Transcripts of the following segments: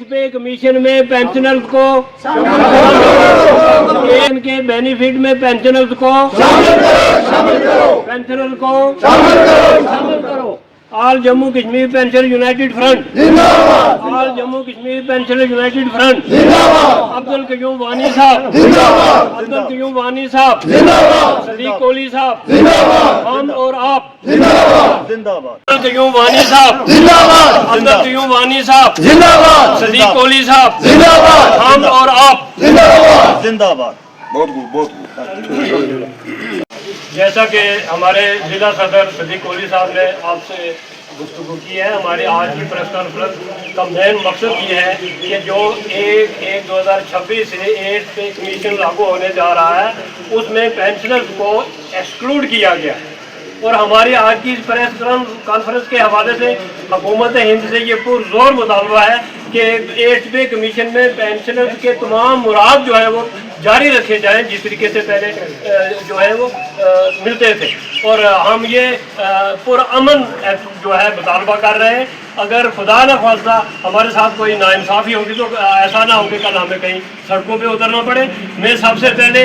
पे कमीशन में पेंशनर्स को के बेनिफिट में पेंशनर्स को पेंशनर्स को शामिल करो। All Jammu Kashmir pensioner united front all Jammu Kashmir pensioner united front Abdul Qayoom Wani साहब अब्दुल कयूम वानी साहब सदीक कोहली साहब हम और आप अब्दुल कयूम वानी साहब अब्दुल कयूम वानी साहब सदीक कोहली साहब हम और आप जिंदाबाद। बहुत जैसा कि हमारे जिला सदर सदीक कोहली साहब ने आपसे गुफ्तगू की है, हमारी आज की प्रेस कॉन्फ्रेंस का मेन मकसद ये है कि जो 1/1/2026 से एज पे कमीशन लागू होने जा रहा है उसमें पेंशनर्स को एक्सक्लूड किया गया और हमारी आज की इस प्रेस कॉन्फ्रेंस के हवाले से हुकूमत हिंद से ये पुरजोर मुतालबा है कि एज पे कमीशन में पेंशनर्स के तमाम मुराद जो है वो जारी रखे जाएं जिस तरीके से पहले जो है वो मिलते थे। और हम ये पुरअमन जो है मुतालबा कर रहे हैं। अगर खुदा न खास्ता हमारे साथ कोई नाइंसाफ़ी होगी तो ऐसा ना हो कि कल हमें कहीं सड़कों पे उतरना पड़े। मैं सबसे पहले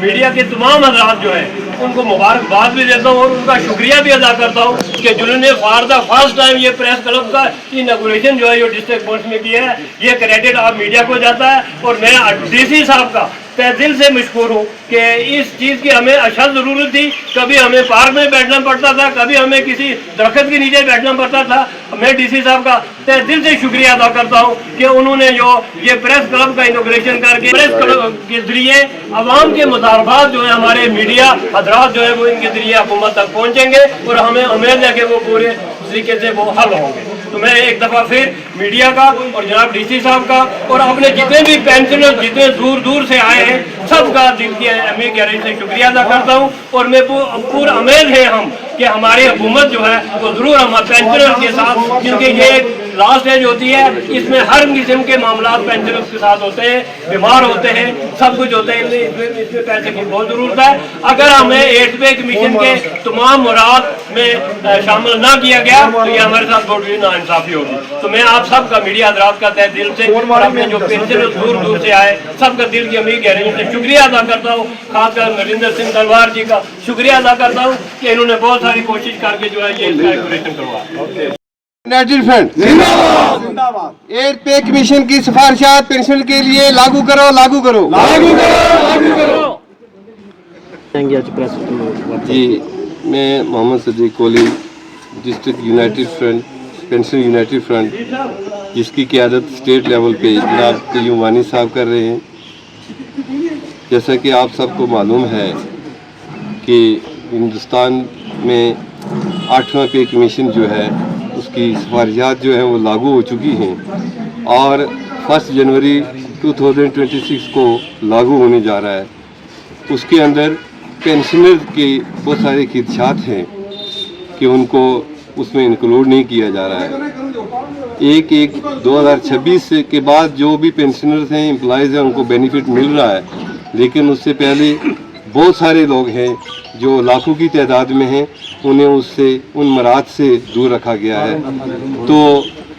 मीडिया के तमाम हज़रात जो हैं उनको मुबारकबाद भी देता हूँ और उनका शुक्रिया भी अदा करता हूँ कि जिन्होंने फॉर द फर्स्ट टाइम ये प्रेस क्लब का इनॉग्रेशन जो है ये डिस्ट्रिक्ट कोर्ट में किया है, ये क्रेडिट आप मीडिया को जाता है। और मैं DC साहब का तहे दिल से मशकूर हूँ कि इस चीज़ की हमें अशद ज़रूरत थी। कभी हमें पार्क में बैठना पड़ता था, कभी हमें किसी दरख्त के नीचे बैठना पड़ता था। मैं DC साहब का तहे दिल से शुक्रिया अदा करता हूँ कि उन्होंने जो ये प्रेस क्लब का इनॉग्रेशन करके प्रेस क्लब के ज़रिए आवाम के मुतालबात जो है हमारे मीडिया हजरात जो है वो इनके ज़रिए हुकूमत तक पहुँचेंगे और हमें उम्मीद है कि वो पूरे तरीके से वो हल होंगे। तो मैं एक दफ़ा फिर मीडिया का और जनाब DC साहब का और अपने जितने भी पेंशनर जितने दूर दूर से आए हैं सबका दिल की अमीर गहराई से शुक्रिया अदा करता हूँ। और मैं पूरा उम्मीद है हम कि हमारी हुकूमत जो है वो ज़रूर हम पेंशनर के साथ, क्योंकि ये लास्ट एज होती है, इसमें हर किस्म के मामला पेंशनर्स के साथ होते हैं, बीमार होते हैं, सब कुछ होते हैं, इसमें पैसे की बहुत ज़रूरत है। अगर हमें एज पे कमीशन के तमाम मुराद में शामिल ना किया गया तो ये हमारे साथ बहुत बड़ी नाइंसाफ़ी होगी। तो मैं आप सब का मीडिया हज़रात का तहे दिल से और अपने जो पेंशनर दूर दूर से आए सबका दिल की अमीर गहराई से शुक्रिया अदा करता हूँ। खासकर नरेंद्र सिंह तलवार जी का शुक्रिया अदा करता हूँ कि इन्होंने बहुत सारी कोशिश करके जो है ये इनॉग्रेशन करवाया। यूनाइटेड फ्रंट जिंदाबाद। एज पे कमीशन की सिफारिशात पेंशन के लिए लागू करो लागू करो लागू करो लागू करो। जी, मैं Mohammad Sadiq Kohli district united front pension united front जिसकी क़यादत स्टेट लेवल पे जनाब कयूम वानी साहब कर रहे हैं। जैसा कि आप सबको मालूम है कि हिंदुस्तान में 8वां पे कमीशन जो है उसकी सिफारिशात जो हैं वो लागू हो चुकी हैं और 1 जनवरी 2026 को लागू होने जा रहा है। उसके अंदर पेंशनर के बहुत सारे खदशात हैं कि उनको उसमें इंक्लूड नहीं किया जा रहा है। 1/1/2026 के बाद जो भी पेंशनर्स हैं, एम्प्लॉयज़ हैं, उनको बेनिफिट मिल रहा है, लेकिन उससे पहले बहुत सारे लोग हैं जो लाखों की तादाद में हैं, उन्हें उससे उन मराद से दूर रखा गया है। तो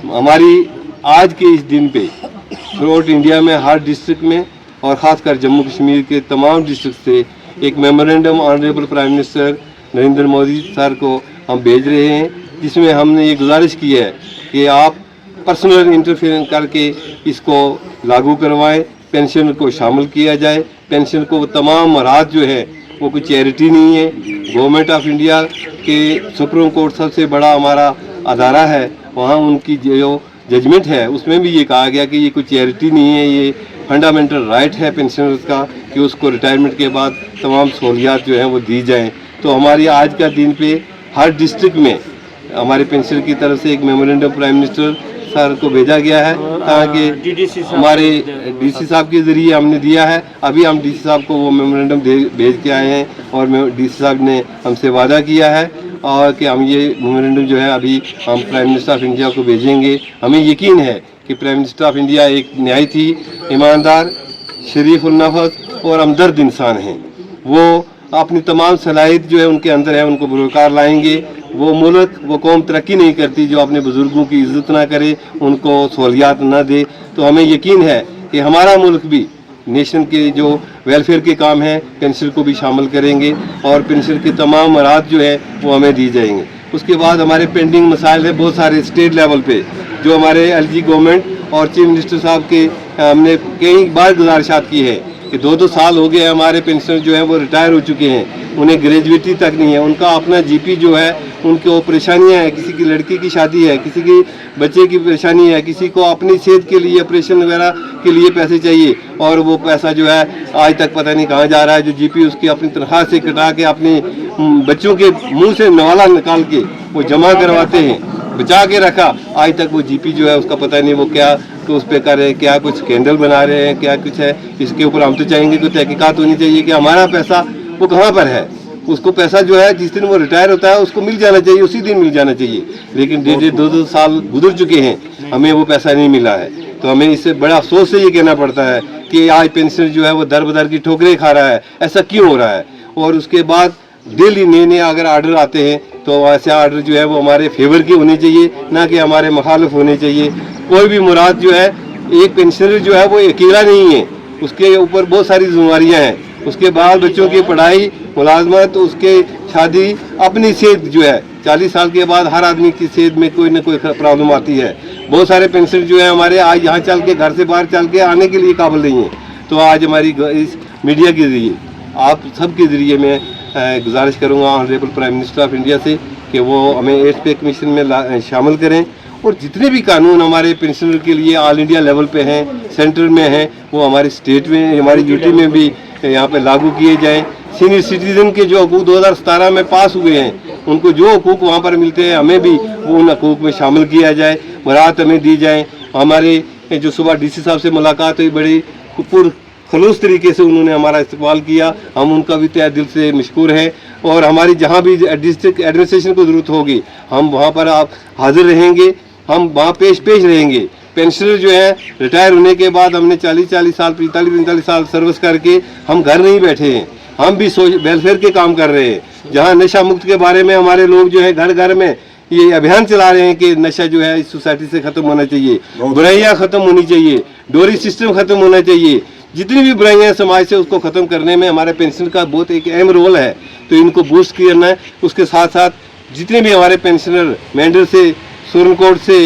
हमारी आज के इस दिन पे थ्रू आउट इंडिया में हर डिस्ट्रिक्ट में और ख़ासकर जम्मू कश्मीर के तमाम डिस्ट्रिक्ट से एक memorandum honourable prime minister Narendra Modi sir को हम भेज रहे हैं, जिसमें हमने ये गुजारिश की है कि आप पर्सनल इंटरफेरेंस करके इसको लागू करवाएं, पेंशन को शामिल किया जाए। पेंशन को तमाम मराद जो है वो कोई चैरिटी नहीं है। गवर्नमेंट ऑफ इंडिया के सुप्रीम कोर्ट सबसे बड़ा हमारा अदारा है, वहाँ उनकी जो जजमेंट है उसमें भी ये कहा गया कि ये कोई चैरिटी नहीं है, ये फंडामेंटल राइट है पेंशनर्स का कि उसको रिटायरमेंट के बाद तमाम सहूलियात जो हैं वो दी जाएँ। तो हमारी आज का दिन पे हर डिस्ट्रिक्ट में हमारे पेंशनर की तरफ से एक मेमोरेंडम प्राइम मिनिस्टर सर को भेजा गया है, ताकि हमारे DC साहब के ज़रिए हमने दिया है। अभी हम DC साहब को वो मेमोरेंडम भेज के आए हैं और DC साहब ने हमसे वादा किया है और कि हम ये मेमोरेंडम जो है अभी हम प्राइम मिनिस्टर ऑफ इंडिया को भेजेंगे। हमें यकीन है कि प्राइम मिनिस्टर ऑफ इंडिया एक न्यायी, ईमानदार, शरीफ उल नफ़स और हमदर्द इंसान हैं। वो अपनी तमाम सलाहियत जो है उनके अंदर है, उनको बरोकार लाएंगे वो मुल्क वो कौम तरक्की नहीं करती जो अपने बुज़ुर्गों की इज़्ज़त ना करे, उनको सहूलियात ना दे। तो हमें यकीन है कि हमारा मुल्क भी नेशन के जो वेलफेयर के काम हैं पेंशन को भी शामिल करेंगे और पेंशन के तमाम मराहत जो है वो हमें दी जाएंगे। उसके बाद हमारे पेंडिंग मसाइल है बहुत सारे स्टेट लेवल पे, जो हमारे एलजी गवर्नमेंट और चीफ मिनिस्टर साहब के हमने कई बार गुजारिशात की है कि 2-2 साल हो गए हमारे पेंशनर जो हैं वो रिटायर हो चुके हैं, उन्हें ग्रेजुएटी तक नहीं है, उनका अपना जीपी जो है उनको परेशानियां हैं, किसी की लड़की की शादी है, किसी की बच्चे की परेशानी है, किसी को अपनी सेहत के लिए ऑपरेशन वगैरह के लिए पैसे चाहिए और वो पैसा जो है आज तक पता नहीं कहाँ जा रहा है। जो जीपी उसकी अपनी तनख्वाह से कटा के अपने बच्चों के मुंह से नवाला निकाल के वो जमा करवाते हैं, बचा के रखा, आज तक वो जीपी जो है उसका पता नहीं वो क्या तो उस पर कर रहे हैं, क्या कुछ कैंडल बना रहे हैं, क्या कुछ है। इसके ऊपर हम तो चाहेंगे कि तहकीकात होनी चाहिए कि हमारा पैसा वो कहाँ पर है। उसको पैसा जो है जिस दिन वो रिटायर होता है उसको मिल जाना चाहिए, उसी दिन मिल जाना चाहिए, लेकिन 1.5-2 साल गुजर चुके हैं, हमें वो पैसा नहीं मिला है। तो हमें इससे बड़ा अफसोस से ये कहना पड़ता है कि आज पेंशनर जो है वो दर बदर की ठोकरें खा रहा है, ऐसा क्यों हो रहा है। और उसके बाद डेली नए अगर आर्डर आते हैं तो ऐसे आर्डर जो है वो हमारे फेवर के होने चाहिए, ना कि हमारे मुखालिफ होने चाहिए। कोई भी मुराद जो है, एक पेंशनर जो है वो अकेला नहीं है, उसके ऊपर बहुत सारी जिम्मेवारियाँ हैं, उसके बाल बच्चों की पढ़ाई, मुलाजमत, उसके शादी, अपनी सेहत जो है 40 साल के बाद हर आदमी की सेहत में कोई ना कोई प्रॉब्लम आती है। बहुत सारे पेंशनर जो है हमारे आज यहाँ चल के घर से बाहर चल के आने के लिए काबिल नहीं है। तो आज हमारी इस मीडिया के ज़रिए आप सब के ज़रिए मैं गुजारिश करूँगा honourable prime minister of India से कि वो हमें 8 पे कमीशन में शामिल करें और जितने भी कानून हमारे पेंशनर के लिए ऑल इंडिया लेवल पे हैं, सेंटर में हैं, वो हमारे स्टेट में, हमारी यूटी में भी यहाँ पे लागू किए जाएं। सीनियर सिटीजन के जो हकूक़ 2017 में पास हुए हैं, उनको जो हकूक़ वहाँ पर मिलते हैं हमें भी वो उन हकूक़ में शामिल किया जाए, मराहत हमें दी जाए। हमारे जो सुबह डीसी साहब से मुलाकात हुई, बड़ी खलूस तरीके से उन्होंने हमारा इस्तेमाल किया, हम उनका भी तहे दिल से मशकूर हैं। और हमारी जहाँ भी डिस्ट्रिक्ट एडमिनिस्ट्रेशन को ज़रूरत होगी हम वहाँ पर आप हाजिर रहेंगे, हम वहाँ पेश रहेंगे। पेंशनर जो है रिटायर होने के बाद हमने 40 साल 45 साल सर्विस करके हम घर नहीं बैठे हैं, हम भी वेलफेयर के काम कर रहे हैं। जहाँ नशा मुक्त के बारे में हमारे लोग जो है घर घर में ये अभियान चला रहे हैं कि नशा जो है इस सोसाइटी से ख़त्म होना चाहिए, बुराइयाँ ख़त्म होनी चाहिए, डोरी सिस्टम ख़त्म होना चाहिए, जितनी भी बुराइयाँ समाज से उसको ख़त्म करने में हमारे पेंशन का बहुत एक अहम रोल है। तो इनको बूस्ट करना है। उसके साथ साथ जितने भी हमारे पेंशनर मेंढर से, सुरनकोट से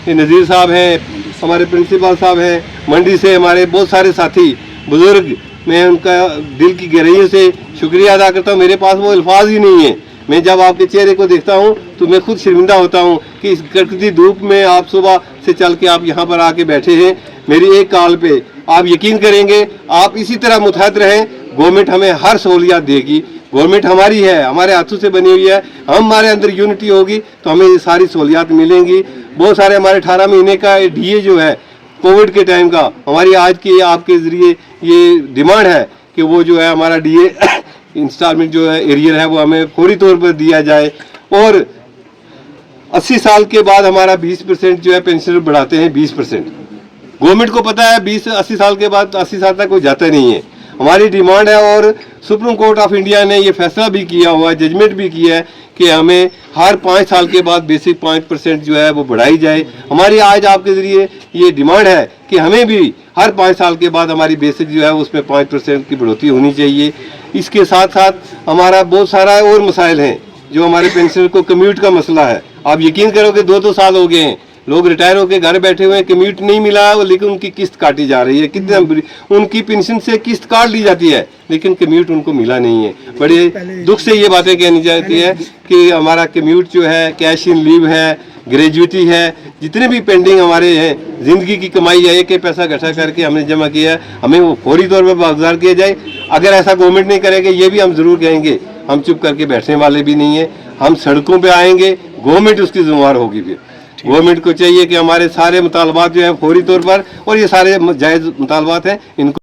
नज़ीर साहब हैं, हमारे प्रिंसिपल साहब हैं, मंडी से हमारे बहुत सारे साथी बुज़ुर्ग, मैं उनका दिल की गहराइयों से शुक्रिया अदा करता हूँ। मेरे पास वो अल्फाज ही नहीं है। मैं जब आपके चेहरे को देखता हूँ तो मैं खुद शर्मिंदा होता हूँ कि इस कड़कती धूप में आप सुबह से चल के आप यहाँ पर आके बैठे हैं मेरी एक कॉल पे। आप यकीन करेंगे, आप इसी तरह मुतहद रहें, गवर्नमेंट हमें हर सहूलियत देगी। गवर्नमेंट हमारी है, हमारे हाथों से बनी हुई है, हमारे अंदर यूनिटी होगी तो हमें ये सारी सहूलियत मिलेंगी। बहुत सारे हमारे 18 महीने का डीए जो है कोविड के टाइम का, हमारी आज की आपके ज़रिए ये डिमांड है कि वो जो है हमारा डीए इंस्टॉलमेंट जो है एरियर है वो हमें फौरी तौर पर दिया जाए। और 80 साल के बाद हमारा 20% जो है पेंशन बढ़ाते हैं, 20%। गवर्नमेंट को पता है 80 साल के बाद 80 साल तक कोई जाता नहीं है, हमारी डिमांड है। और सुप्रीम कोर्ट ऑफ इंडिया ने ये फैसला भी किया हुआ है, जजमेंट भी किया है कि हमें हर 5 साल के बाद बेसिक 5% जो है वो बढ़ाई जाए। हमारी आज आपके ज़रिए ये डिमांड है कि हमें भी हर 5 साल के बाद हमारी बेसिक जो है उसमें 5% की बढ़ोतरी होनी चाहिए। इसके साथ साथ हमारा बहुत सारा और मसाइल हैं जो हमारे पेंशनर को कम्यूट का मसला है। आप यकीन करोगे 2-2 साल हो गए हैं, लोग रिटायर होकर घर बैठे हुए हैं, कम्यूट नहीं मिला, लेकिन उनकी किस्त काटी जा रही है। कितने उनकी पेंशन से किस्त काट ली जाती है लेकिन कम्यूट उनको मिला नहीं है। बड़े दुख से ये बातें कहनी जाती है कि हमारा कम्यूट जो है, कैश इन लीव है, ग्रेजुएटी है, जितने भी पेंडिंग हमारे हैं, ज़िंदगी की कमाई है, एक पैसा इकट्ठा करके हमने जमा किया है, हमें वो फौरी तौर पर बागुजार किया जाए। अगर ऐसा गवर्नमेंट नहीं करेगा ये भी हम ज़रूर कहेंगे, हम चुप करके बैठने वाले भी नहीं हैं, हम सड़कों पर आएंगे, गवर्नमेंट उसकी जिम्मेदार होगी। फिर गवर्नमेंट को चाहिए कि हमारे सारे मुतालबात जो हैं फौरी तौर पर, और ये सारे जायज़ मुतालबात हैं, इनको